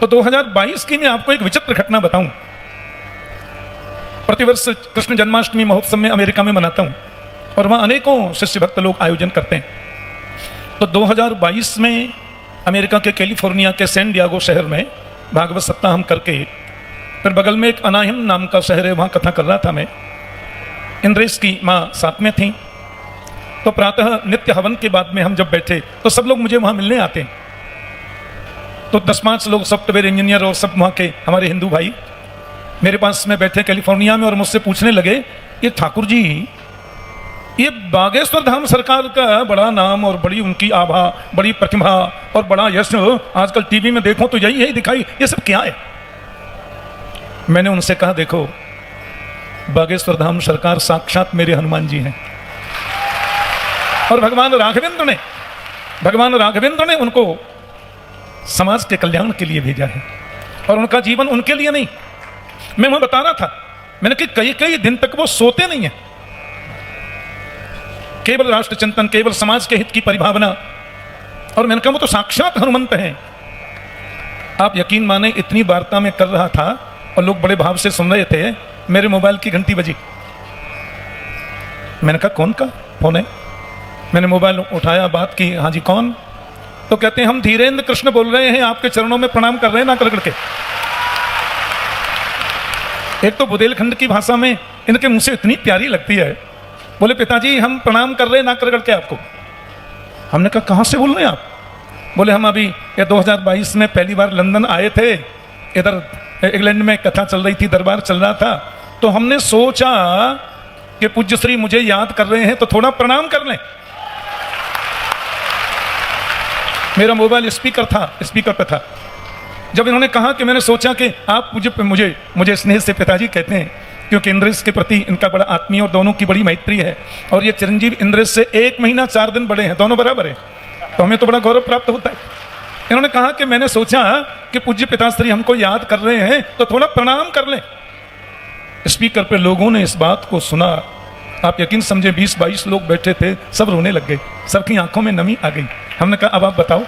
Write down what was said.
तो 2022 की मैं आपको एक विचित्र घटना बताऊं। प्रतिवर्ष कृष्ण जन्माष्टमी महोत्सव में अमेरिका में मनाता हूं और वहां अनेकों शिष्य भक्त लोग आयोजन करते हैं। तो 2022 में अमेरिका के कैलिफोर्निया के सैन डियागो शहर में भागवत सप्ताह हम करके, फिर बगल में एक अनाहिम नाम का शहर है, वहाँ कथा कर रहा था मैं। इंद्रेश की माँ साथ में थी। तो प्रातः नित्य हवन के बाद में हम जब बैठे तो सब लोग मुझे वहाँ मिलने आते हैं। तो 10-5 लोग सॉफ्टवेयर इंजीनियर और सब वहाँ के हमारे हिंदू भाई मेरे पास में बैठे कैलिफोर्निया में और मुझसे पूछने लगे, ये ठाकुर जी, ये बागेश्वर धाम सरकार का बड़ा नाम और बड़ी उनकी आभा, बड़ी प्रतिभा और बड़ा यश आजकल टीवी में देखो तो यही दिखाई, ये सब क्या है? मैंने उनसे कहा, देखो, बागेश्वर धाम सरकार साक्षात मेरे हनुमान जी हैं और भगवान राघवेंद्र ने उनको समाज के कल्याण के लिए भेजा है और उनका जीवन उनके लिए नहीं। मैं वहां बता रहा था, मैंने कि कई दिन तक वो सोते नहीं है, केवल राष्ट्र चिंतन, केवल समाज के हित की परिभावना। और मैंने कहा वो तो साक्षात हनुमंत हैं। आप यकीन माने, इतनी वार्ता में कर रहा था और लोग बड़े भाव से सुन रहे थे, मेरे मोबाइल की घंटी बजी। मैंने कहा कौन का फोन है? मैंने मोबाइल उठाया, बात की, हाँ जी कौन? तो कहते हैं हम धीरेन्द्र कृष्ण बोल रहे हैं, आपके चरणों में प्रणाम कर रहे हैं, ना कर के। एक तो बुंदेलखंड की भाषा में इनके मुंह से इतनी प्यारी लगती है, बोले पिताजी हम प्रणाम कर रहे हैं, ना कर के आपको। हमने कहा कहाँ से बोल रहे हैं आप? बोले हम अभी ये 2022 में पहली बार लंदन आए थे, इधर इंग्लैंड में कथा चल रही थी, दरबार चल रहा था, तो हमने सोचा कि पूज्य श्री मुझे याद कर रहे हैं तो थोड़ा प्रणाम कर लें। मेरा मोबाइल स्पीकर पे था। जब इन्होंने कहा कि मैंने सोचा कि आप मुझे स्नेह से पिताजी कहते हैं, क्योंकि इंद्रेश के प्रति इनका बड़ा आत्मीय और दोनों की बड़ी मैत्री है। और ये चिरंजीव इंद्रेश से 1 महीना 4 दिन बड़े हैं, दोनों बराबर हैं, तो हमें तो बड़ा गौरव प्राप्त होता है। इन्होंने कहा कि मैंने सोचा कि पूज्य पिताश्री हमको याद कर रहे हैं तो थोड़ा प्रणाम कर लें। स्पीकर पे लोगों ने इस बात को सुना, आप यकीन समझे 20-22 लोग बैठे थे, सब रोने लग गए, सबकी आंखों में नमी आ गई। हमने कहा अब आप बताओ